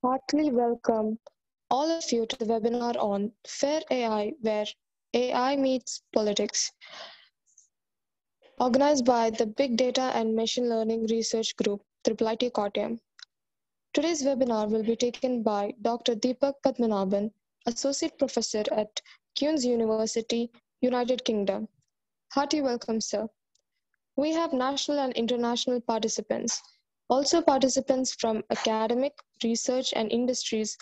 Heartily welcome all of you to the webinar on Fair AI, where AI meets politics, organized by the Big Data and Machine Learning Research Group, IIIT Kottayam. Today's webinar will be taken by Dr. Deepak Padmanabhan, Associate Professor at Queen's University, United Kingdom. Hearty welcome, sir. We have national and international participants, also participants from academic, research, and industries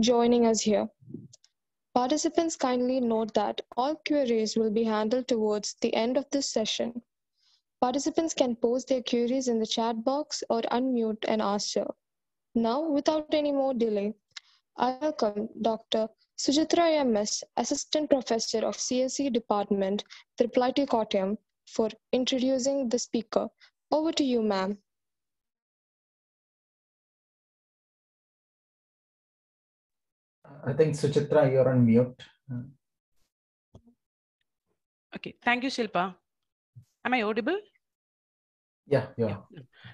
joining us here. Participants kindly note that all queries will be handled towards the end of this session. Participants can post their queries in the chat box or unmute and ask sir. Now, without any more delay, I welcome Dr. Suchitra M.S., Assistant Professor of CSE Department, IIIT Kottayam, for introducing the speaker. Over to you, ma'am. I think Suchitra, you're on mute. Okay, thank you, Shilpa. Am I audible? Yeah.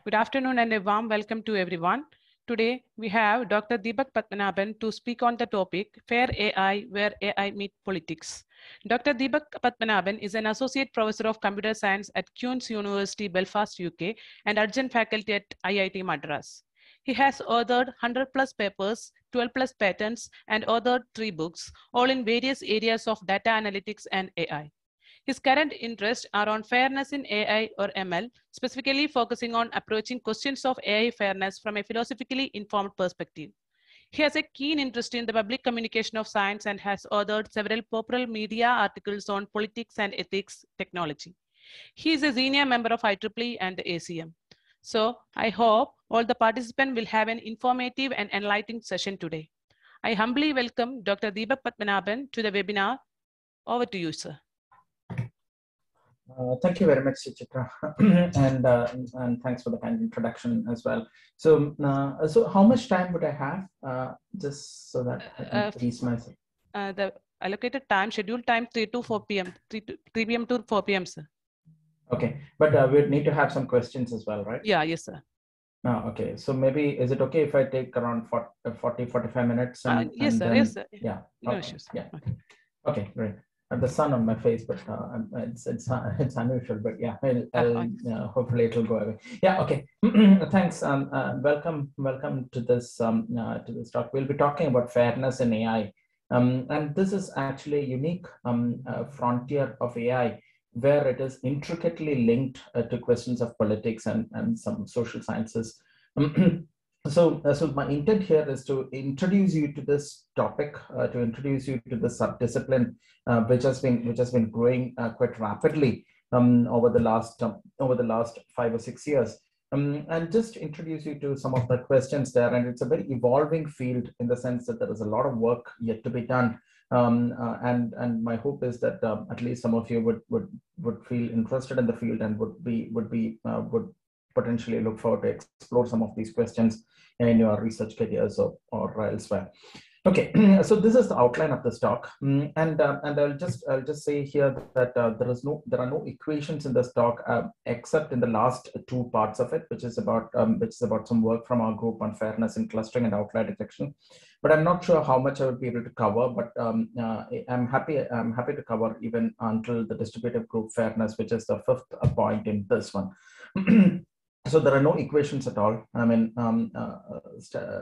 Good afternoon and a warm welcome to everyone. Today, we have Dr. Deepak Padmanabhan to speak on the topic Fair AI, where AI meets politics. Dr. Deepak Padmanabhan is an Associate Professor of Computer Science at Queen's University, Belfast, UK, and adjunct faculty at IIT Madras. He has authored 100 plus papers, 12 plus patents, and authored 3 books, all in various areas of data analytics and AI. His current interests are on fairness in AI or ML, specifically focusing on approaching questions of AI fairness from a philosophically informed perspective. He has a keen interest in the public communication of science and has authored several popular media articles on politics and ethics technology. He is a senior member of IEEE and the ACM. So I hope all the participants will have an informative and enlightening session today. I humbly welcome Dr. Deepak Padmanabhan to the webinar. Over to you, sir. Thank you very much, Suchitra, and thanks for the kind introduction as well. So, so how much time would I have, just so that I can please myself? The allocated time, scheduled time, 3 to 4 p.m. 3 p.m. to 4 p.m., sir. Okay, but we need to have some questions as well, right? Yeah, yes, sir. Okay, so maybe is it okay if I take around 45 minutes? Yes, sir. Then, yes, sir. Yeah. No okay, issues. Yeah. Okay, great. The sun on my face, but it's unusual. But yeah, hopefully it'll go away. Yeah. Okay. Thanks. Welcome to this talk. We'll be talking about fairness in AI, and this is actually a unique frontier of AI, where it is intricately linked to questions of politics and some social sciences. So my intent here is to introduce you to this topic, to introduce you to the subdiscipline, which has been growing quite rapidly over the last 5 or 6 years, and just introduce you to some of the questions there. And it's a very evolving field in the sense that there is a lot of work yet to be done. And my hope is that at least some of you would feel interested in the field and would potentially look forward to explore some of these questions in your research careers or elsewhere. Okay, so this is the outline of this talk, and I'll just say here that there are no equations in this talk except in the last 2 parts of it, which is about some work from our group on fairness in clustering and outlier detection. But I'm not sure how much I will be able to cover. But I'm happy to cover even until the distributive group fairness, which is the 5th point in this one. So there are no equations at all. I mean,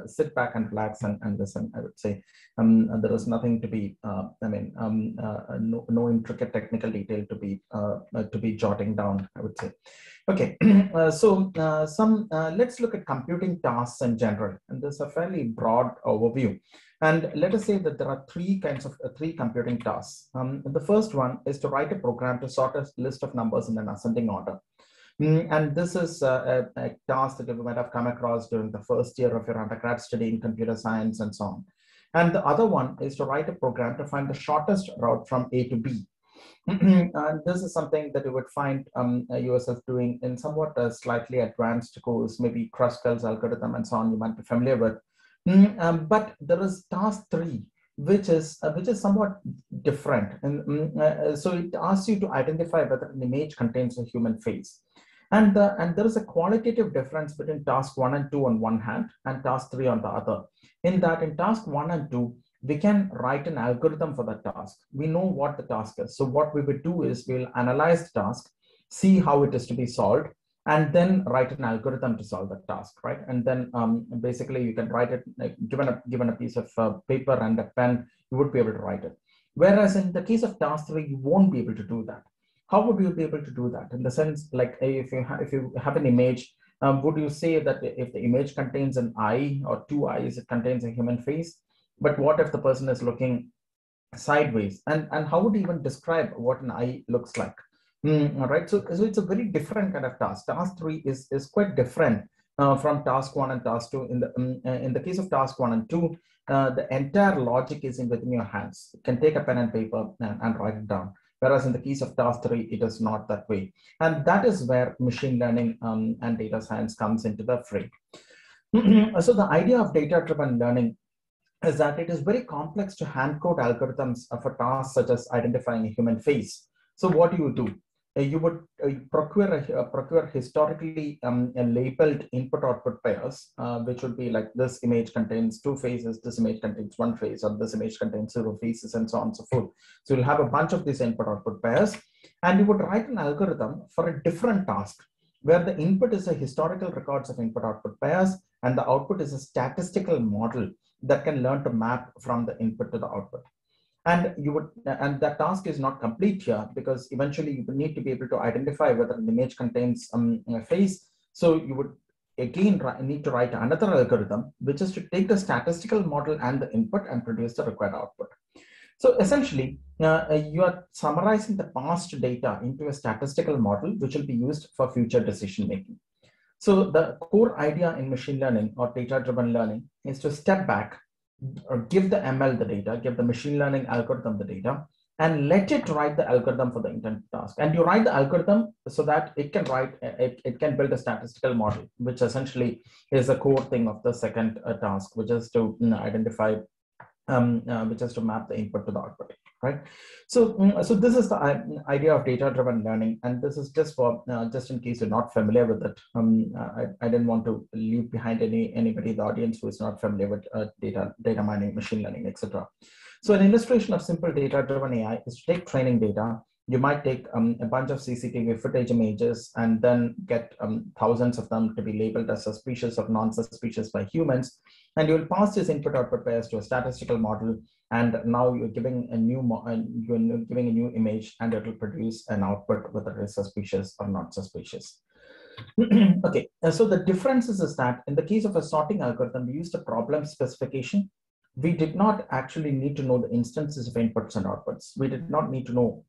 sit back and relax and listen, I would say. There is nothing to be, no intricate technical detail to be jotting down, I would say. Okay, let's look at computing tasks in general. And there's a fairly broad overview. And let us say that there are 3 computing tasks. The first one is to write a program to sort a list of numbers in an ascending order. And this is a task that you might have come across during the first year of your undergrad study in computer science and so on. And the other one is to write a program to find the shortest route from A to B. And this is something that you would find yourself doing in somewhat a slightly advanced course, maybe Kruskal's algorithm and so on, you might be familiar with. But there is task 3, which is somewhat different. And so it asks you to identify whether an image contains a human face. And there is a qualitative difference between task 1 and 2 on one hand and task 3 on the other. In that, in task 1 and 2, we can write an algorithm for that task. We know what the task is. So what we would do is we'll analyze the task, see how it is to be solved, and then write an algorithm to solve the task, right? And then basically you can write it, like given a piece of paper and a pen, you would be able to write it. Whereas in the case of task 3, you won't be able to do that. How would you be able to do that? In the sense, like if you have an image, would you say that if the image contains an eye or two eyes, it contains a human face? But what if the person is looking sideways? And how would you even describe what an eye looks like? Right. So it's a very different kind of task. Task 3 is quite different from task 1 and task 2. In the case of task 1 and 2, the entire logic is within your hands. You can take a pen and paper and write it down. Whereas in the case of task 3, it is not that way. And that is where machine learning and data science comes into the fray. So the idea of data-driven learning is that it is very complex to hand code algorithms for tasks such as identifying a human face. So what do? You would procure historically labeled input-output pairs, which would be like this image contains 2 faces, this image contains 1 face, or this image contains 0 faces, and so on and so forth. So you'll have a bunch of these input-output pairs, and you would write an algorithm for a different task, where the input is a historical records of input-output pairs, and the output is a statistical model that can learn to map from the input to the output. And that task is not complete here, because eventually you need to be able to identify whether an image contains a face. So you would again need to write another algorithm, which is to take the statistical model and the input and produce the required output. So essentially, you are summarizing the past data into a statistical model, which will be used for future decision making. So the core idea in machine learning or data-driven learning is to step back, or give the ML the data, give the machine learning algorithm the data, and let it write the algorithm for the intended task. And you write the algorithm so that it can it can build a statistical model, which essentially is a core thing of the second task, which is to identify, which is to map the input to the output, right? So this is the idea of data-driven learning, and this is just for just in case you're not familiar with it. I didn't want to leave behind anybody in the audience who is not familiar with data mining, machine learning, etc. So an illustration of simple data-driven AI is to take training data. You might take a bunch of CCTV footage images and then get thousands of them to be labeled as suspicious or non-suspicious by humans. And you'll pass this input-output pairs to a statistical model. And now you're giving a new image, and it will produce an output whether it is suspicious or not suspicious. Okay, so the difference is that in the case of a sorting algorithm, we used a problem specification. We did not actually need to know the instances of inputs and outputs. We did not need to know.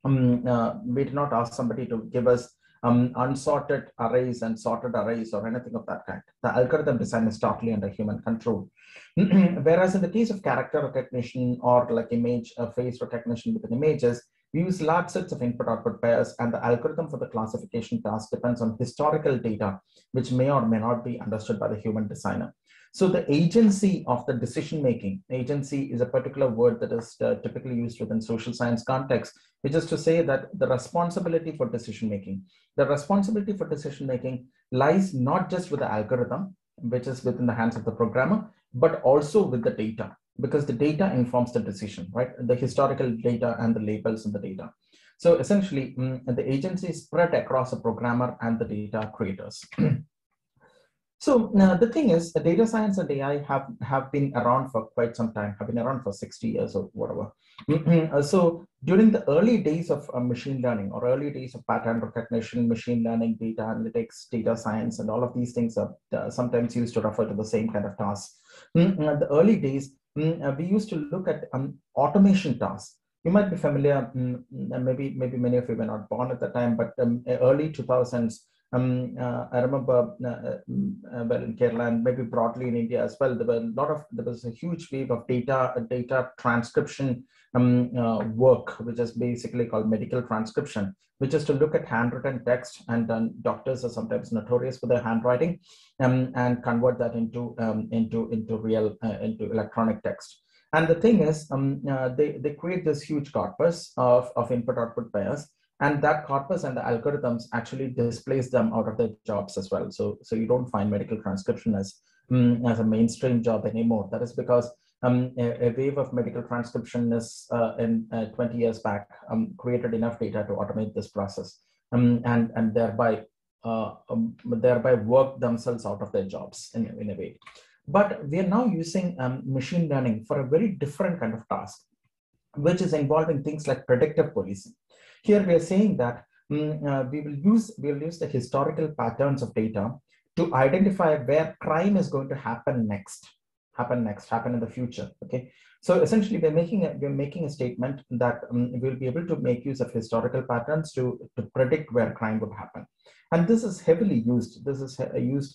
We did not ask somebody to give us unsorted arrays and sorted arrays or anything of that kind. The algorithm design is totally under human control. Whereas in the case of character recognition or like image face recognition within images, we use large sets of input-output pairs, and the algorithm for the classification task depends on historical data, which may or may not be understood by the human designer. So the agency of the decision-making, agency is a particular word that is typically used within social science context, which is to say that the responsibility for decision-making. The responsibility for decision-making lies not just with the algorithm, which is within the hands of the programmer, but also with the data, because the data informs the decision, right? The historical data and the labels in the data. So essentially, the agency is spread across a programmer and the data creators. So the thing is, data science and AI have been around for quite some time, have been around for 60 years or whatever. So during the early days of machine learning or early days of pattern recognition, machine learning, data analytics, data science, and all of these things are sometimes used to refer to the same kind of tasks. The early days, we used to look at automation tasks. You might be familiar, maybe many of you were not born at the time, but early 2000s, I remember well in Kerala and maybe broadly in India as well, there was a huge wave of data transcription work, which is basically called medical transcription, which is to look at handwritten text, and doctors are sometimes notorious for their handwriting, and convert that into electronic text. And the thing is, they create this huge corpus of input-output pairs, And that corpus and the algorithms actually displace them out of their jobs as well. So you don't find medical transcription as a mainstream job anymore. That is because a wave of medical transcriptionists in 20 years back created enough data to automate this process, and thereby work themselves out of their jobs in a way. But we are now using machine learning for a very different kind of task, which is involving things like predictive policing. Here we are saying that we will use the historical patterns of data to identify where crime is going to happen in the future. Okay, so essentially we're making a statement that we'll be able to make use of historical patterns to predict where crime would happen. And this is heavily used. This is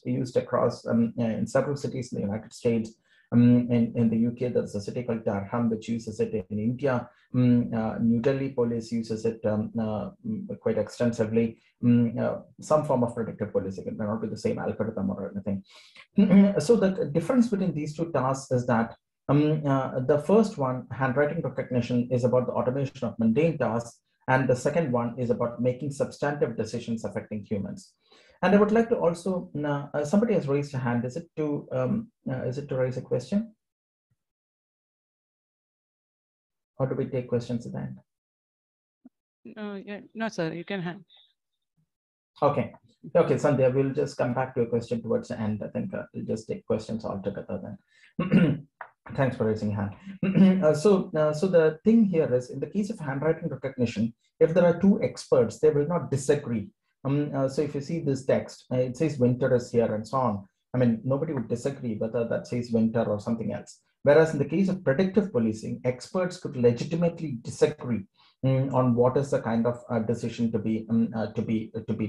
used across in several cities in the United States. In the UK, there's a city called Durham, which uses it. In India, New Delhi police uses it quite extensively. Some form of predictive policing. It may not be the same algorithm or anything. So the difference between these two tasks is that the first one, handwriting recognition, is about the automation of mundane tasks, and the second one is about making substantive decisions affecting humans. And I would like to also, somebody has raised a hand. Is it to raise a question? Or do we take questions at the end? Yeah, no, sir, you can have. Okay, Sandhya, we'll just come back to a question towards the end. I think we'll just take questions all together then. Thanks for raising your hand. So the thing here is, in the case of handwriting recognition, if there are two experts, they will not disagree. So if you see this text, it says winter is here and so on. I mean, nobody would disagree whether that says winter or something else. Whereas in the case of predictive policing, experts could legitimately disagree on what is the kind of decision to be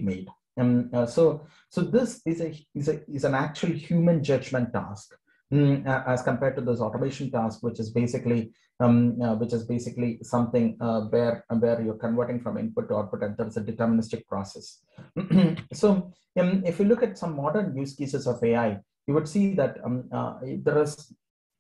made. So this is an actual human judgment task, as compared to this automation task, which is basically something where you're converting from input to output, and there's a deterministic process. So if you look at some modern use cases of AI, you would see that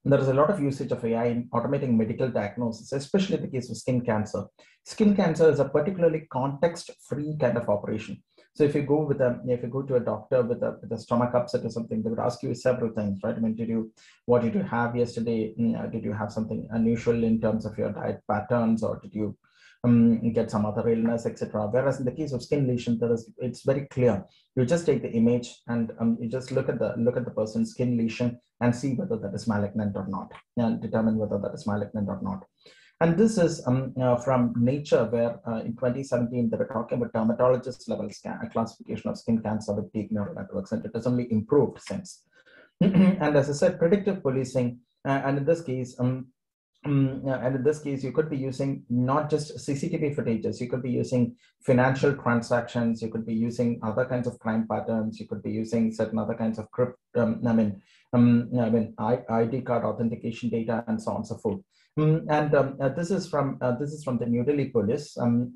there is a lot of usage of AI in automating medical diagnosis, especially in the case of skin cancer. Skin cancer is a particularly context-free kind of operation. So if you go to a doctor with a stomach upset or something, they would ask you several things, right? I mean, what did you have yesterday? Did you have something unusual in terms of your diet patterns, or did you get some other illness, etc.? Whereas in the case of skin lesion, it's very clear. You just take the image and you just look at the person's skin lesion and see whether that is malignant or not, and determine whether that is malignant or not. And this is from Nature, where in 2017 they were talking about dermatologist level classification of skin cancer with deep neural networks, and it has only improved since. And as I said, predictive policing, and in this case, you could be using not just CCTV footages, you could be using financial transactions, you could be using other kinds of crime patterns, you could be using certain other kinds of ID card authentication data, and so on and so forth. This is from the New Delhi police, and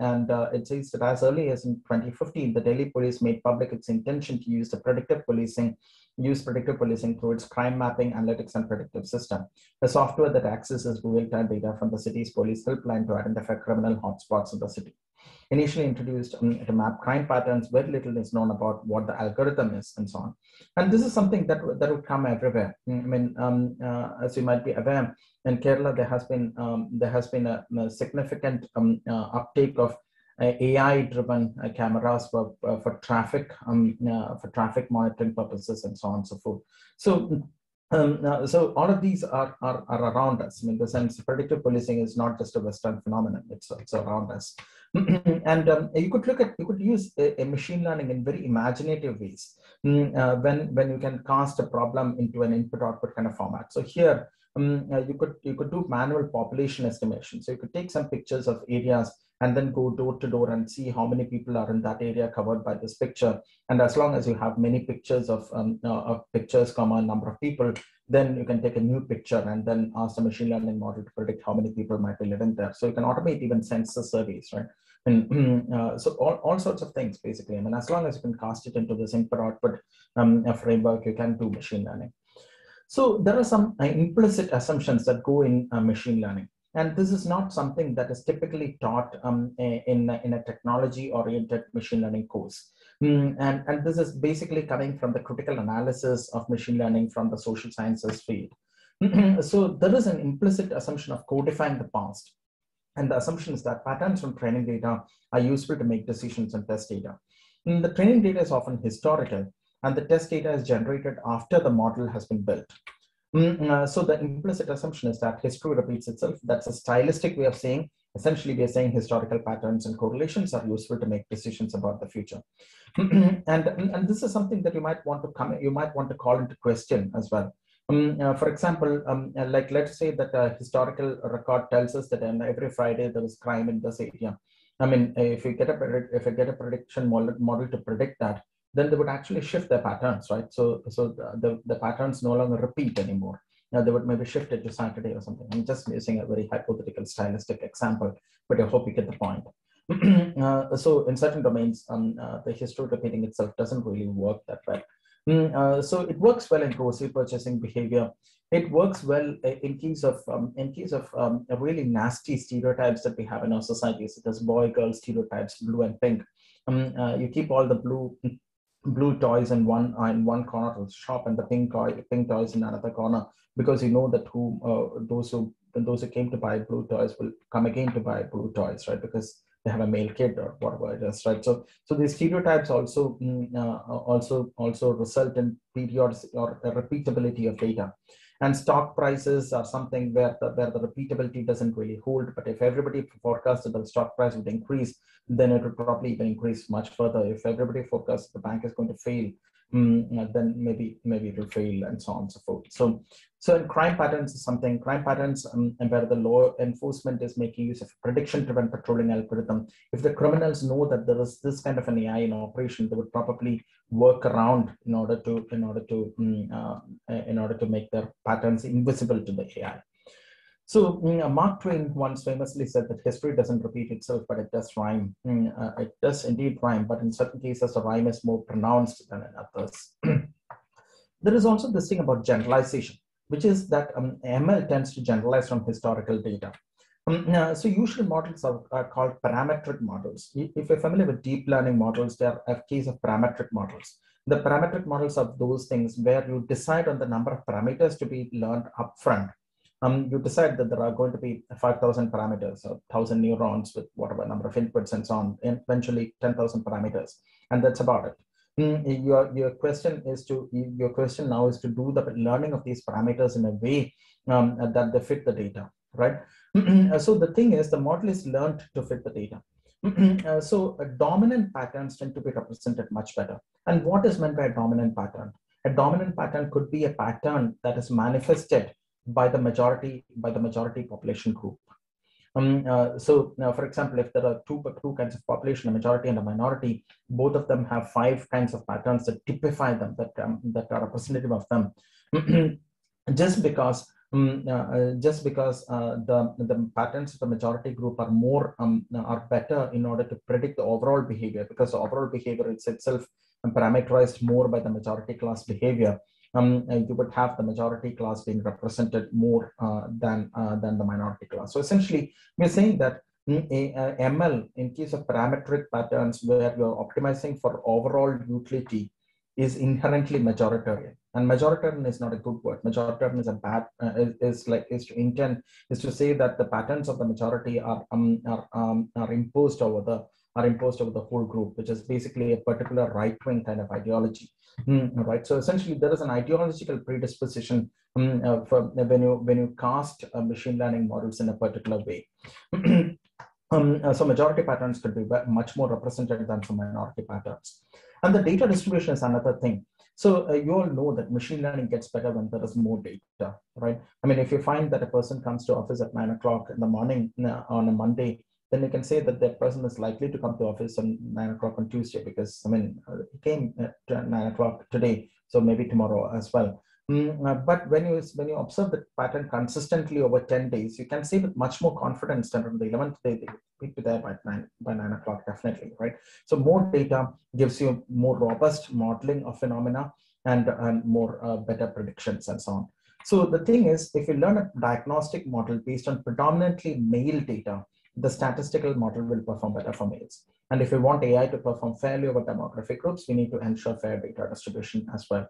it says that as early as in 2015, the Delhi police made public its intention to use predictive policing through its crime mapping, analytics, and predictive system, a software that accesses real-time data from the city's police helpline to identify criminal hotspots in the city. Initially introduced to map crime patterns, very little is known about what the algorithm is and so on. And this is something that would come everywhere. I mean, as you might be aware, in Kerala there has been a significant uptake of AI-driven cameras for traffic monitoring purposes and so on and so forth. So all of these are around us. I mean, in the sense, predictive policing is not just a Western phenomenon; it's around us. And you could use a machine learning in very imaginative ways when you can cast a problem into an input-output kind of format. So here you could do manual population estimation. So you could take some pictures of areas and then go door to door and see how many people are in that area covered by this picture. And as long as you have many pictures of pictures, a number of people, then you can take a new picture and then ask the machine learning model to predict how many people might be living there. So you can automate even census surveys, right? And so all sorts of things, basically. I mean, as long as you can cast it into this input-output framework, you can do machine learning. So there are some implicit assumptions that go in machine learning. And this is not something that is typically taught in a technology-oriented machine learning course. And this is basically coming from the critical analysis of machine learning from the social sciences field. So there is an implicit assumption of codifying the past. And the assumption is that patterns from training data are useful to make decisions and test data. The training data is often historical, and the test data is generated after the model has been built. So the implicit assumption is that history repeats itself. That's a stylistic way of saying, essentially we are saying historical patterns and correlations are useful to make decisions about the future. and this is something that you might want to call into question as well. For example, like let's say that a historical record tells us that every Friday there is crime in this area. I mean, if I get a prediction model to predict that, then they would actually shift their patterns, right? So the patterns no longer repeat anymore. They would maybe shift it to Saturday or something. I'm just using a very hypothetical stylistic example, but I hope you get the point. So in certain domains, the history repeating itself doesn't really work that well. So it works well in grocery purchasing behavior. It works well in case of really nasty stereotypes that we have in our society, such as boy-girl stereotypes, blue and pink. You keep all the blue toys in one corner of the shop and the pink toys in another corner, because you know that those who came to buy blue toys will come again to buy blue toys, right? Because they have a male kid or whatever it is, right? So these stereotypes also result in periodicity or repeatability of data. And stock prices are something where the repeatability doesn't really hold. But if everybody forecasted the stock price would increase, then it would probably even increase much further. If everybody forecasts the bank is going to fail, then maybe it will fail, and so on and so forth. So in crime patterns is something, crime patterns where the law enforcement is making use of prediction-driven patrolling algorithm. If the criminals know that there is this kind of an AI in operation, they would probably work around in order to make their patterns invisible to the AI. So Mark Twain once famously said that history doesn't repeat itself, but it does rhyme. It does indeed rhyme, but in certain cases, the rhyme is more pronounced than in others. There is also this thing about generalization, which is that ML tends to generalize from historical data. So usual models are called parametric models. If you're familiar with deep learning models, they are a case of parametric models. The parametric models are those things where you decide on the number of parameters to be learned upfront. You decide that there are going to be 5,000 parameters or 1,000 neurons with whatever number of inputs and so on, and eventually 10,000 parameters, and that's about it. Your question now is to do the learning of these parameters in a way that they fit the data, right? So the thing is, the model is learned to fit the data. So dominant patterns tend to be represented much better. And what is meant by a dominant pattern? A dominant pattern could be a pattern that is manifested by the majority population group. So now, for example, if there are two kinds of population, a majority and a minority, both of them have 5 kinds of patterns that typify them, that are representative of them. Just because the patterns of the majority group are better in order to predict the overall behavior, because the overall behavior is itself parameterized more by the majority class behavior. You would have the majority class being represented more than the minority class. So essentially, we're saying that ML, in case of parametric patterns where you're optimizing for overall utility, is inherently majoritarian. And majoritarian is not a good word. Majoritarian is a bad is to say that the patterns of the majority are imposed over the whole group, which is basically a particular right-wing kind of ideology. Right. So essentially, there is an ideological predisposition for when you cast machine learning models in a particular way. So majority patterns could be much more representative than some minority patterns. And the data distribution is another thing. So you all know that machine learning gets better when there is more data, right? I mean, if you find that a person comes to office at 9 o'clock in the morning on a Monday, then you can say that that person is likely to come to office on 9 o'clock on Tuesday, because I mean, he came at 9 o'clock today, so maybe tomorrow as well. But when you observe the pattern consistently over 10 days, you can say with much more confidence that on the 11th day, they will be there by 9 o'clock, definitely, right? So more data gives you more robust modeling of phenomena and more better predictions and so on. So the thing is, if you learn a diagnostic model based on predominantly male data, the statistical model will perform better for males. And if we want AI to perform fairly over demographic groups, we need to ensure fair data distribution as well.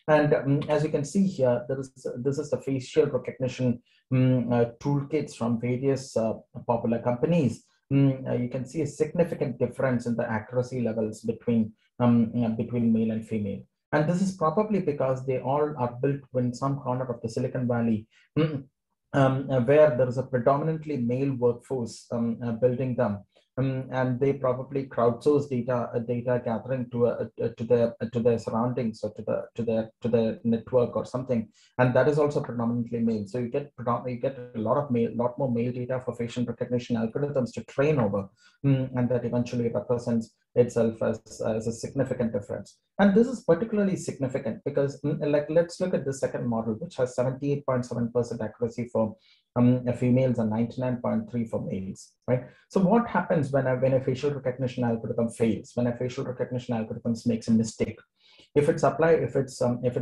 And as you can see here, this is the facial recognition toolkits from various popular companies. You can see a significant difference in the accuracy levels between male and female. And this is probably because they all are built in some corner of the Silicon Valley, where there is a predominantly male workforce building them. And they probably crowdsource data gathering to their surroundings or to their network or something, and that is also predominantly male. So you get a lot more male data for facial recognition algorithms to train over, and that eventually represents itself as a significant difference. And this is particularly significant because, like, let's look at the second model, which has 78.7% accuracy for females and 99.3% for males, right? So what happens when a facial recognition algorithm fails, when a facial recognition algorithm makes a mistake? If it's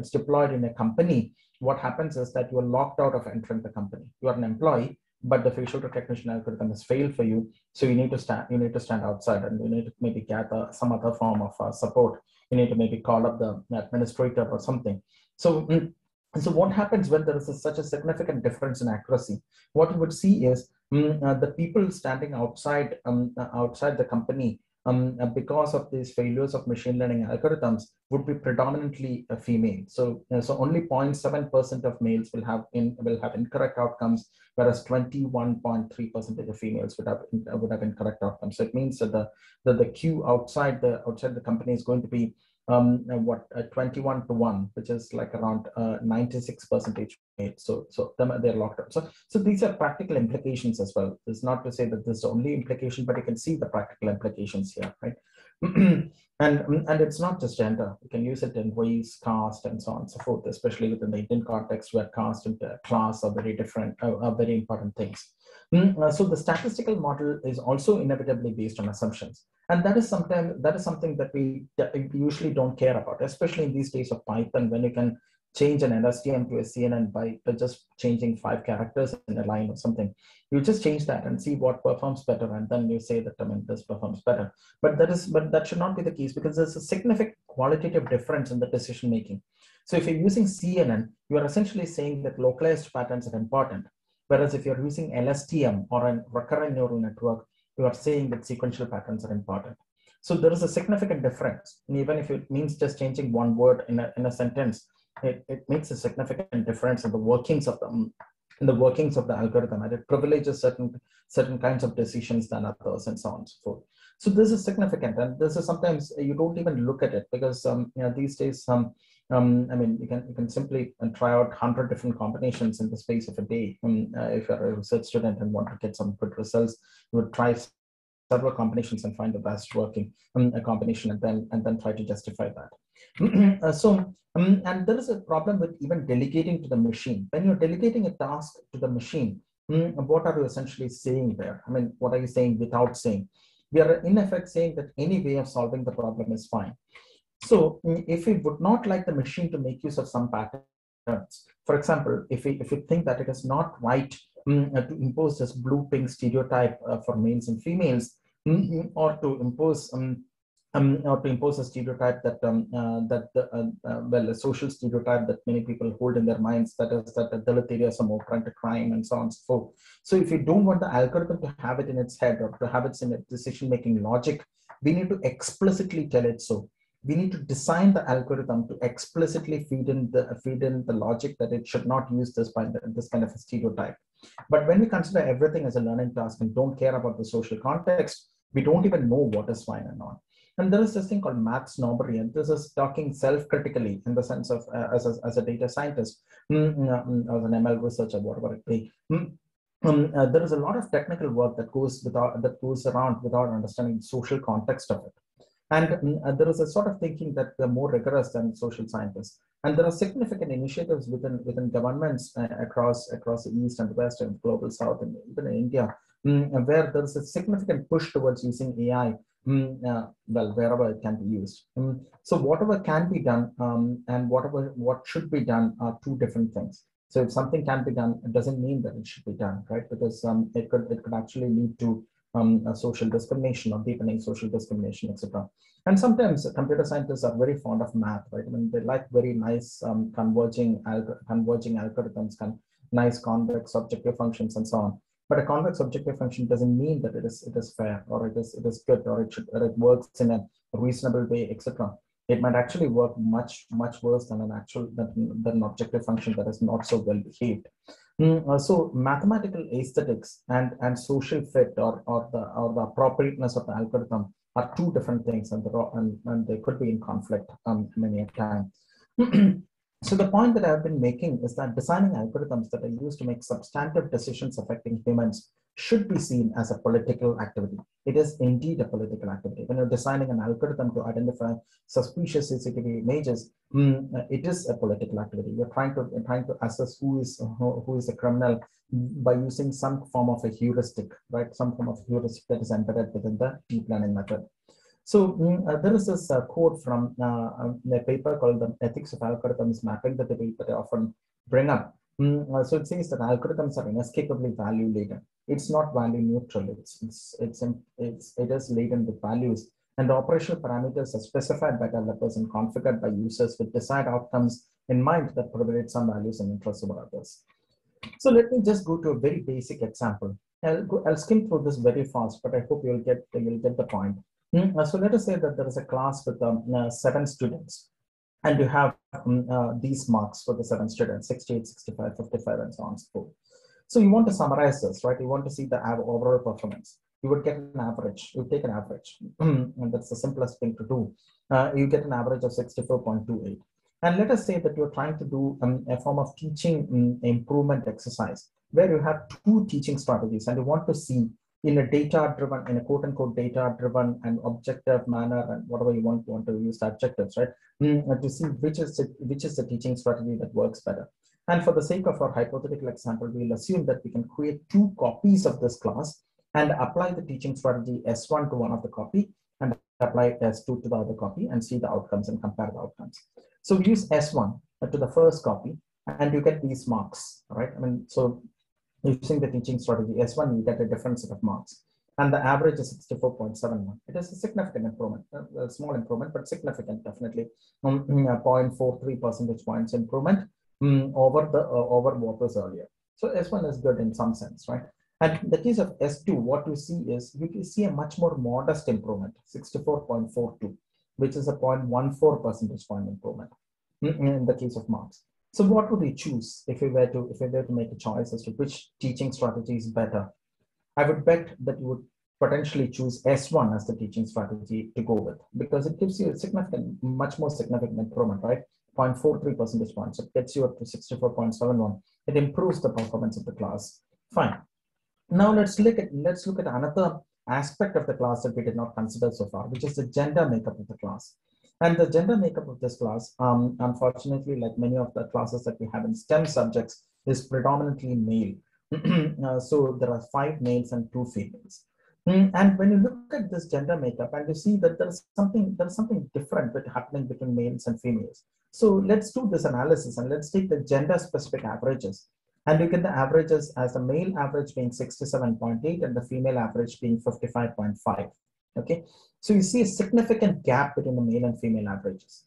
deployed in a company, what happens is that you are locked out of entering the company. You are an employee, but the facial recognition algorithm has failed for you, so you need to stand outside, and you need to maybe gather some other form of support. You need to maybe call up the administrator or something. So what happens when there is such a significant difference in accuracy? What you would see is the people standing outside the company, because of these failures of machine learning algorithms, would be predominantly female. So only 0.7% of males will have incorrect outcomes, whereas 21.3% of females would have incorrect outcomes. So it means that the queue outside the company is going to be 21-1, which is like around 96% male. So they're locked up. So these are practical implications as well. It's not to say that this is the only implication, but you can see the practical implications here, right? And it's not just gender. You can use it in race, caste, and so on and so forth, especially within the Indian context where caste and class are very different, are very important things. So the statistical model is also inevitably based on assumptions. And that is something that we usually don't care about, especially in these days of Python, when you can change an LSTM to a CNN by just changing 5 characters in a line or something. You just change that and see what performs better, and then you say that this performs better. But that should not be the case, because there's a significant qualitative difference in the decision making. So if you're using CNN, you are essentially saying that localized patterns are important. Whereas if you're using LSTM or a recurrent neural network, you are saying that sequential patterns are important. So there is a significant difference. And even if it means just changing one word in a sentence, it makes a significant difference in the workings of the algorithm, and it privileges certain kinds of decisions than others, and so on and so forth. So this is significant, and this is sometimes you don't even look at it, because these days I mean, you can simply try out 100 different combinations in the space of a day. If you're a research student and want to get some good results, you would try several combinations and find the best working combination, and then try to justify that. And there is a problem with even delegating to the machine. When you're delegating a task to the machine, what are you essentially saying there? I mean, what are you saying without saying? We are in effect saying that any way of solving the problem is fine. So if we would not like the machine to make use of some patterns, for example, if we think that it is not right to impose this blue-pink stereotype for males and females, or to impose a stereotype that a social stereotype that many people hold in their minds, that is that the Dalit areas are more prone to crime, and so on and so forth. So if you don't want the algorithm to have it in its head, or to have it in its decision-making logic, we need to explicitly tell it so. We need to design the algorithm to explicitly feed in the logic that it should not use this kind of a stereotype. But when we consider everything as a learning task and don't care about the social context, we don't even know what is fine and not. And there is this thing called math snobbery, and this is talking self-critically in the sense of as a data scientist, as an ML researcher, whatever it be. There is a lot of technical work that goes around without understanding the social context of it. And there is a sort of thinking that they're more rigorous than social scientists. And there are significant initiatives within governments across the East and the West and global South, and even in India, where there is a significant push towards using AI, well, wherever it can be used. So whatever can be done and what should be done are two different things. So if something can be done, it doesn't mean that it should be done, right? Because it could actually lead to social discrimination or deepening social discrimination, etc. And sometimes computer scientists are very fond of math, right? I mean, they like very nice converging algorithms, nice convex objective functions, and so on. But a convex objective function doesn't mean that it is fair, or it is good, or it works in a reasonable way, etc. It might actually work much worse than an objective function that is not so well behaved. So mathematical aesthetics and social fit, or the appropriateness of the algorithm, are two different things, and they could be in conflict many a time. So the point that I've been making is that designing algorithms that are used to make substantive decisions affecting humans should be seen as a political activity. It is indeed a political activity. When you're designing an algorithm to identify suspicious CCTV images, it is a political activity. You're trying to assess who is a criminal by using some form of a heuristic, right? Some form of heuristic that is embedded within the deep learning method. So there is this quote from a paper called The Ethics of Algorithms, mapping the debate that I often bring up. So it says that algorithms are inescapably value laden. It's not value neutral. It is laden with values, and the operational parameters are specified by developers and configured by users with desired outcomes in mind that provide some values and interests over others. So let me just go to a very basic example. I'll skim through this very fast, but I hope you'll get the point. So let us say that there is a class with 7 students, and you have these marks for the 7 students, 68, 65, 55, and so on and so forth. So you want to summarize this, right? You want to see the overall performance. You would get an average. You take an average, and that's the simplest thing to do. You get an average of 64.28. And let us say that you're trying to do a form of teaching improvement exercise where you have 2 teaching strategies, and you want to see in a quote unquote data driven and objective manner, and whatever you want to use the adjectives, right? To see which is the teaching strategy that works better. And for the sake of our hypothetical example, we'll assume that we can create 2 copies of this class and apply the teaching strategy S1 to one of the copy and apply S2 to the other copy and see the outcomes and compare the outcomes. So we use S1 to the first copy, and you get these marks, right? I mean, so using the teaching strategy S1, you get a different set of marks, and the average is 64.71. It is a significant improvement, a small improvement, but significant, definitely. 0.43 percentage points improvement over what was earlier. So S1 is good in some sense, right? And in the case of S2, what you see is you can see a much more modest improvement, 64.42, which is a 0.14 percentage point improvement in the case of marks. So what would we choose if we were to make a choice as to which teaching strategy is better? I would bet that you would potentially choose S1 as the teaching strategy to go with, because it gives you a much more significant improvement, right? 0.43 percentage points. It gets you up to 64.71. It improves the performance of the class. Fine. Now let's look at another aspect of the class that we did not consider so far, which is the gender makeup of the class. And the gender makeup of this class, unfortunately, like many of the classes that we have in STEM subjects, is predominantly male. So there are 5 males and 2 females. And when you look at this gender makeup, and you see that there's something different happening between males and females. So let's do this analysis, and let's take the gender-specific averages. And you get the averages as the male average being 67.8 and the female average being 55.5. Okay, so you see a significant gap between the male and female averages.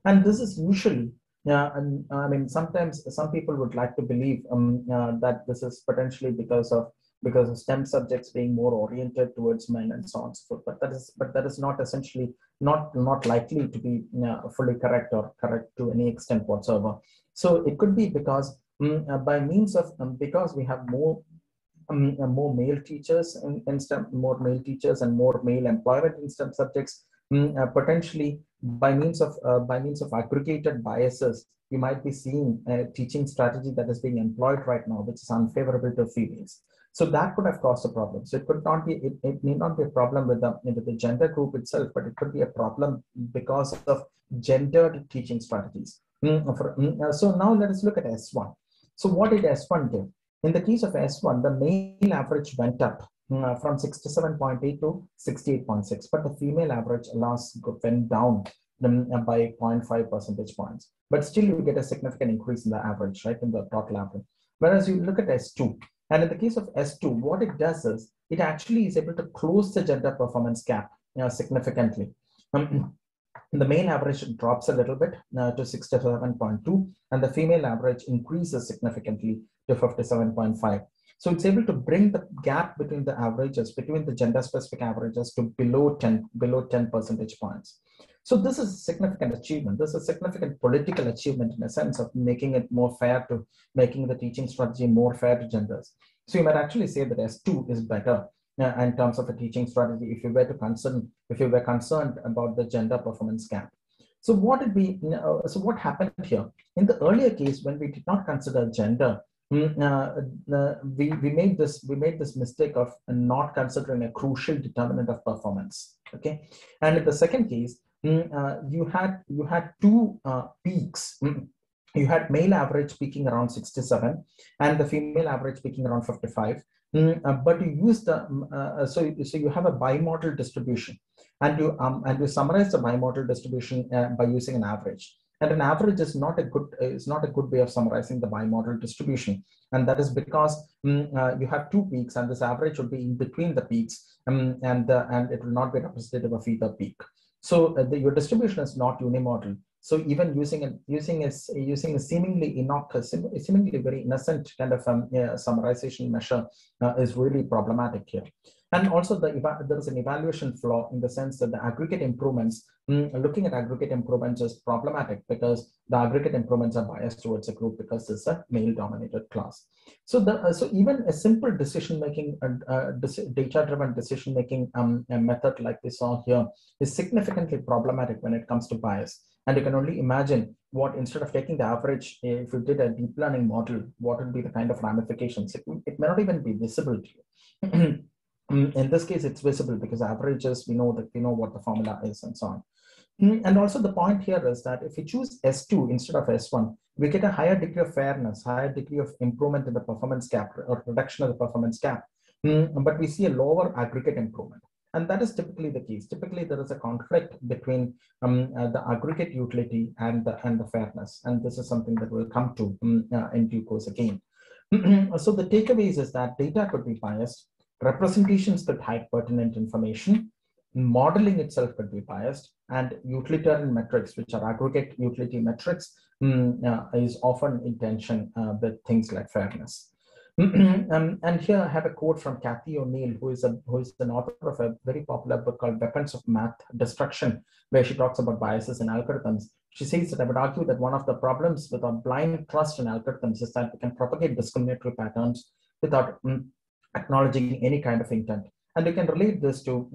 And this is usually, I mean, sometimes some people would like to believe that this is potentially because of STEM subjects being more oriented towards men and so on and so forth. But that is not essentially not likely to be fully correct or correct to any extent whatsoever. So it could be because by means of because we have more male teachers in STEM, more male teachers and more male employment in STEM subjects, potentially by means of aggregated biases, you might be seeing a teaching strategy that is being employed right now, which is unfavorable to females. So that could have caused a problem. So it could not be, it need not be a problem with the gender group itself, but it could be a problem because of gendered teaching strategies. So now let us look at S1. So what did S1 do? In the case of S1, the male average went up from 67.8 to 68.6, but the female average loss went down by 0.5 percentage points. But still you get a significant increase in the average, right, in the total average. Whereas you look at S2, and in the case of S2, what it does is it actually is able to close the gender performance gap significantly. The male average drops a little bit to 67.2, and the female average increases significantly to 57.5. So it's able to bring the gap between the averages, between the gender-specific averages, to below 10 percentage points. So this is a significant achievement. This is a significant political achievement in a sense of making it more fair to, making the teaching strategy more fair to genders. So you might actually say that S2 is better in terms of a teaching strategy if you were concerned about the gender performance gap. So what happened here? In the earlier case, when we did not consider gender, we made this mistake of not considering a crucial determinant of performance. Okay, and in the second case, you had two peaks. You had male average peaking around 67 and the female average peaking around 55. But you use the so you have a bimodal distribution, and you summarize the bimodal distribution by using an average. And an average is not a good way of summarizing the bimodal distribution, and that is because you have two peaks, and this average will be in between the peaks, and it will not be representative of either peak. So your distribution is not unimodal. So even using a seemingly innocuous, seemingly very innocent kind of summarization measure is really problematic here. And also there is an evaluation flaw in the sense that the aggregate improvements, looking at aggregate improvements is problematic because the aggregate improvements are biased towards a group because it's a male-dominated class. So so even a simple decision-making, data-driven decision-making method like we saw here is significantly problematic when it comes to bias. And you can only imagine what, instead of taking the average, if you did a deep learning model, what would be the kind of ramifications? It may not even be visible to you. In this case, it's visible because averages, we know what the formula is and so on. And also the point here is that if we choose S2 instead of S1, we get a higher degree of fairness, higher degree of improvement in the performance gap or reduction of the performance gap. But we see a lower aggregate improvement. And that is typically the case. Typically, there is a conflict between the aggregate utility and the fairness. And this is something that we'll come to in due course again. So the takeaways is that data could be biased, representations could hide pertinent information, modeling itself could be biased, and utilitarian metrics, which are aggregate utility metrics, is often in tension with things like fairness. And here I have a quote from Kathy O'Neill, who is an author of a very popular book called Weapons of Math Destruction, where she talks about biases in algorithms. She says that I would argue that one of the problems with our blind trust in algorithms is that we can propagate discriminatory patterns without acknowledging any kind of intent. And you can relate this to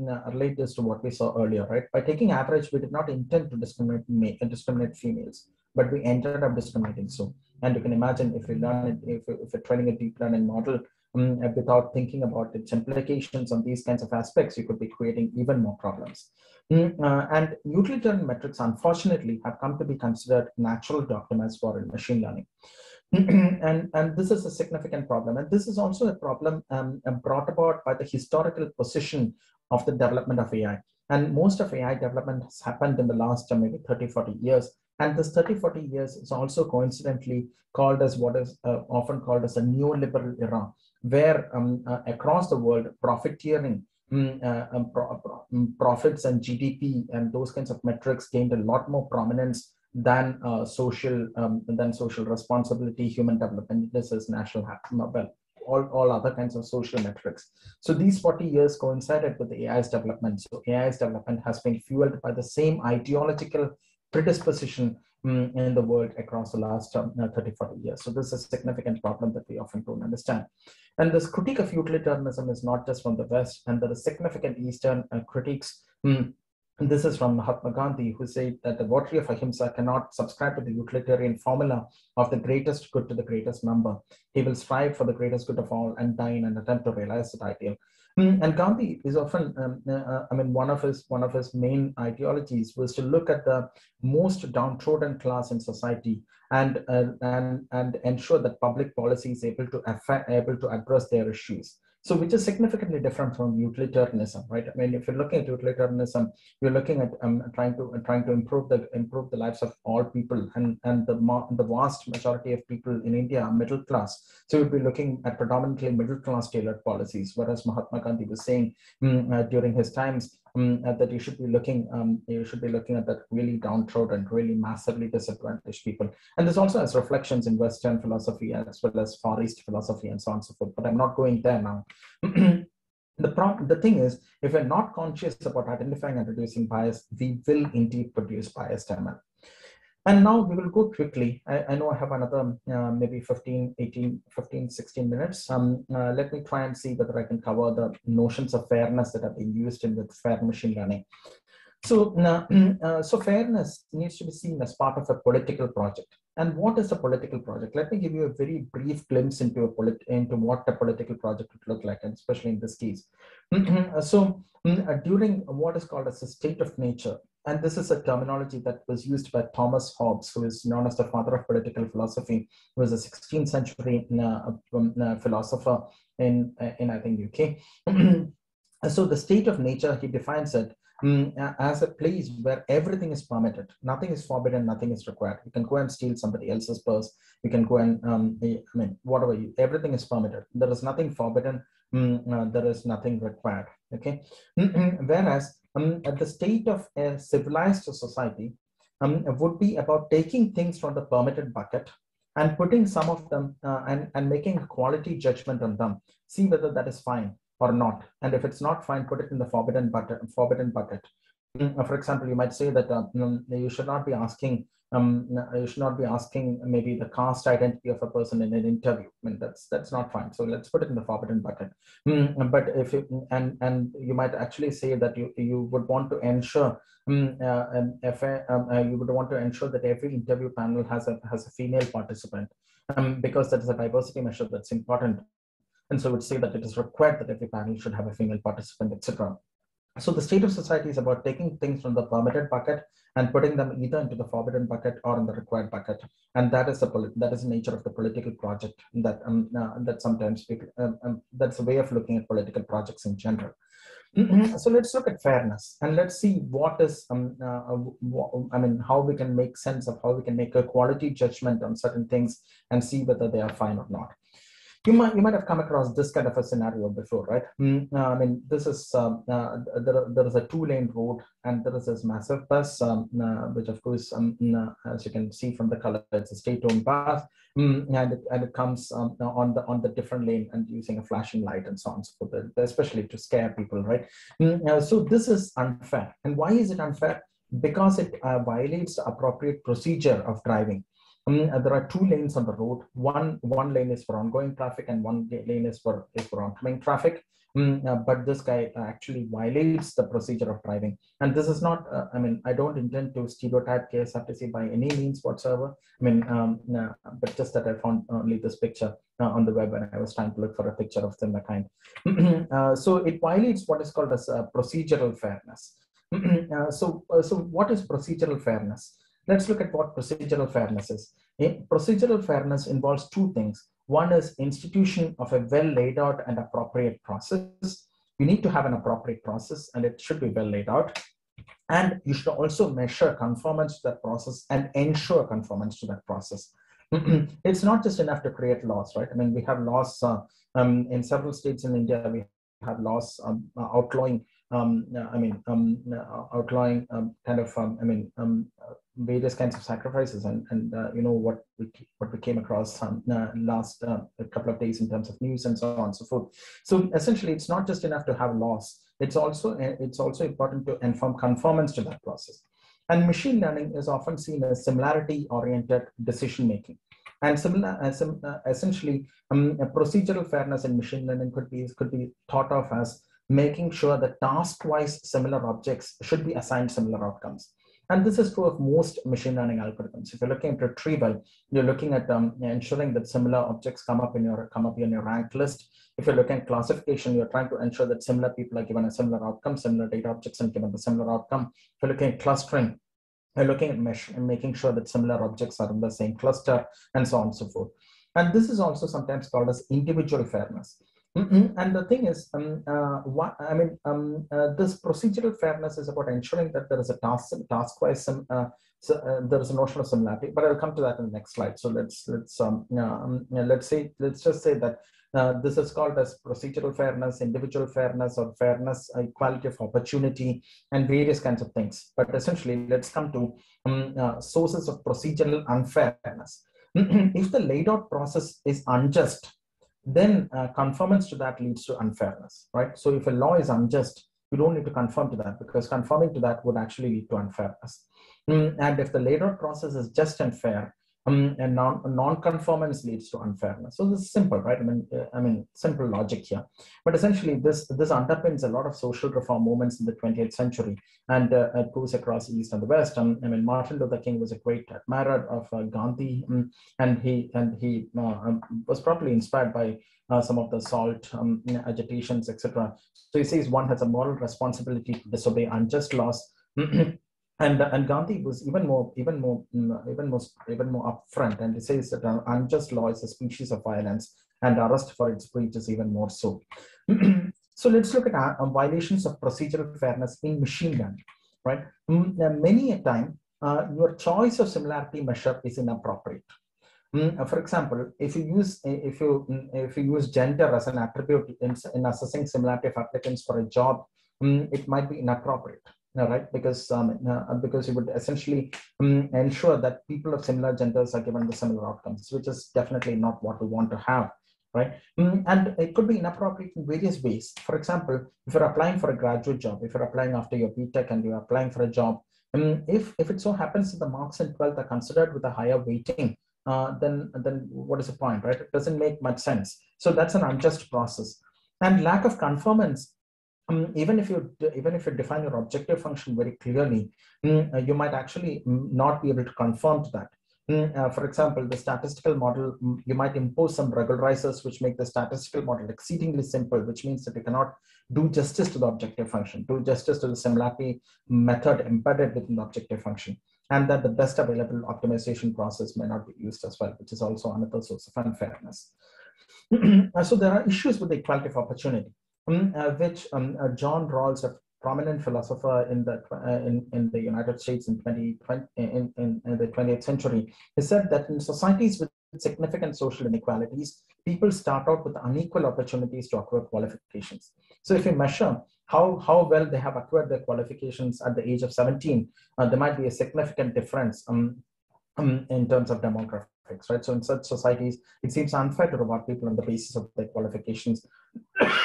what we saw earlier, right? By taking average, we did not intend to discriminate females, but we ended up discriminating so. And you can imagine if we learn it, if we're training a deep learning model without thinking about its implications on these kinds of aspects, you could be creating even more problems. And utilitarian metrics, unfortunately, have come to be considered natural documents for machine learning. And this is a significant problem. And this is also a problem brought about by the historical position of the development of AI. And most of AI development has happened in the last maybe 30, 40 years. And this 30, 40 years is also coincidentally called as what is often called as a neoliberal era, where across the world, profiteering, profits and GDP and those kinds of metrics gained a lot more prominence than social responsibility, human development. This is national happiness, well, all other kinds of social metrics. So these 40 years coincided with the AI's development. So AI's development has been fueled by the same ideological predisposition in the world across the last 30, 40 years. So this is a significant problem that we often don't understand. And this critique of utilitarianism is not just from the West, and there are significant Eastern critiques. And this is from Mahatma Gandhi, who said that the votary of Ahimsa cannot subscribe to the utilitarian formula of the greatest good to the greatest number. He will strive for the greatest good of all and die in an attempt to realize that ideal. And Gandhi is often, one of his main ideologies was to look at the most downtrodden class in society and ensure that public policy is able to address their issues. So which is significantly different from utilitarianism, right? I mean, if you're looking at utilitarianism, you're looking at trying to improve the lives of all people, and the vast majority of people in India are middle class. So you'd be looking at predominantly middle class tailored policies, whereas Mahatma Gandhi was saying during his times that you should be looking at that really downtrodden, really massively disadvantaged people. And this also has reflections in Western philosophy as well as Far East philosophy and so on and so forth. But I'm not going there now. The thing is, if we're not conscious about identifying and reducing bias, we will indeed produce biased ML. And now we will go quickly. I know I have another maybe 15, 16 minutes. Let me try and see whether I can cover the notions of fairness that have been used in with fair machine learning. So, so fairness needs to be seen as part of a political project. And what is a political project? Let me give you a very brief glimpse into what a political project would look like, and especially in this case. So, during what is called as a state of nature, and this is a terminology that was used by Thomas Hobbes, who is known as the father of political philosophy, who was a 16th century philosopher in I think UK. So the state of nature, he defines it as a place where everything is permitted, nothing is forbidden, nothing is required. You can go and steal somebody else's purse. You can go and whatever everything is permitted. There is nothing forbidden. There is nothing required. Okay. Whereas the state of a civilized society would be about taking things from the permitted bucket and putting some of them and making a quality judgment on them. See whether that is fine or not, and if it's not fine, put it in the forbidden bucket. For example, you might say that you should not be asking maybe the caste identity of a person in an interview. I mean, that's not fine. So let's put it in the forbidden bucket. But if and you might actually say that you would want to ensure you would want to ensure that every interview panel has a female participant, because that is a diversity measure that's important. And so it would say that it is required that every panel should have a female participant, etc. So the state of society is about taking things from the permitted bucket and putting them either into the forbidden bucket or in the required bucket. And that is the nature of the political project that that sometimes people, that's a way of looking at political projects in general. So let's look at fairness, and let's see what is how we can make sense of how we can make a quality judgment on certain things and see whether they are fine or not. You might have come across this kind of a scenario before, right? I mean, this is there is a 2-lane road, and there is this massive bus, which of course, as you can see from the color, it's a state-owned bus, and it comes on the different lane and using a flashing light and so on, so forth, especially to scare people, right? So this is unfair, and why is it unfair? Because it violates the appropriate procedure of driving. There are 2 lanes on the road. One lane is for ongoing traffic, and one lane is for oncoming traffic. But this guy actually violates the procedure of driving. And this is not, I don't intend to stereotype KSRTC by any means whatsoever. But just that I found only this picture on the web, and I was trying to look for a picture of similar kind. So it violates what is called as procedural fairness. So what is procedural fairness? Let's look at what procedural fairness is. Procedural fairness involves 2 things. One is institution of a well laid out and appropriate process. You need to have an appropriate process, and it should be well laid out. And you should also measure conformance to that process and ensure conformance to that process. It's not just enough to create laws, right? I mean, we have laws in several states in India. We have laws outlawing various kinds of sacrifices, and you know what we came across last couple of days in terms of news and so on and so forth. So essentially, it's not just enough to have laws. It's also important to inform conformance to that process. And machine learning is often seen as similarity-oriented decision making. And essentially, procedural fairness in machine learning could be thought of as making sure that task-wise similar objects should be assigned similar outcomes. And this is true of most machine learning algorithms. If you're looking at retrieval, you're looking at ensuring that similar objects come up in your ranked list. If you're looking at classification, you're trying to ensure that similar people are given a similar outcome, similar data objects and given the similar outcome. If you're looking at clustering, you're looking at mesh and making sure that similar objects are in the same cluster, and so on and so forth. And this is also sometimes called as individual fairness. And the thing is, this procedural fairness is about ensuring that there is a task-wise, there is a notion of similarity. But I'll come to that in the next slide. So let's just say that this is called as procedural fairness, individual fairness, or fairness, equality of opportunity, and various kinds of things. But essentially, let's come to sources of procedural unfairness. If the laid out process is unjust, then conformance to that leads to unfairness, right? So if a law is unjust, you don't need to conform to that, because conforming to that would actually lead to unfairness. And if the laid out process is just and fair, and non-conformance leads to unfairness. So this is simple, right? I mean, simple logic here. But essentially, this underpins a lot of social reform movements in the 20th century, and it goes across the East and the West. I mean, Martin Luther King was a great admirer of Gandhi, and he was probably inspired by some of the SALT agitations, etc. So he says one has a moral responsibility to disobey unjust laws. And Gandhi was even more upfront, and he says that an unjust law is a species of violence, and arrest for its breach is even more so. So let's look at violations of procedural fairness in machine learning, right? Many a time, your choice of similarity measure is inappropriate. For example, if you use gender as an attribute in assessing similarity of applicants for a job, it might be inappropriate. Right, because you would essentially ensure that people of similar genders are given the similar outcomes, which is definitely not what we want to have, right? And it could be inappropriate in various ways. For example, if you're applying for a graduate job, if you're applying after your BTech and you're applying for a job, if it so happens that the marks in 12th are considered with a higher weighting, then what is the point, right? It doesn't make much sense. So that's an unjust process. And lack of conformance. Even if you define your objective function very clearly, you might actually not be able to conform to that. For example, the statistical model, you might impose some regularizers which make the statistical model exceedingly simple, which means that you cannot do justice to the objective function, do justice to the similarity method embedded within the objective function, and that the best available optimization process may not be used as well, which is also another source of unfairness. So there are issues with the equality of opportunity. Which John Rawls, a prominent philosopher in the United States in the 20th century, he said that in societies with significant social inequalities, people start out with unequal opportunities to acquire qualifications. So if you measure how well they have acquired their qualifications at the age of 17, there might be a significant difference in terms of demographics. Right? So in such societies, it seems unfair to reward people on the basis of their qualifications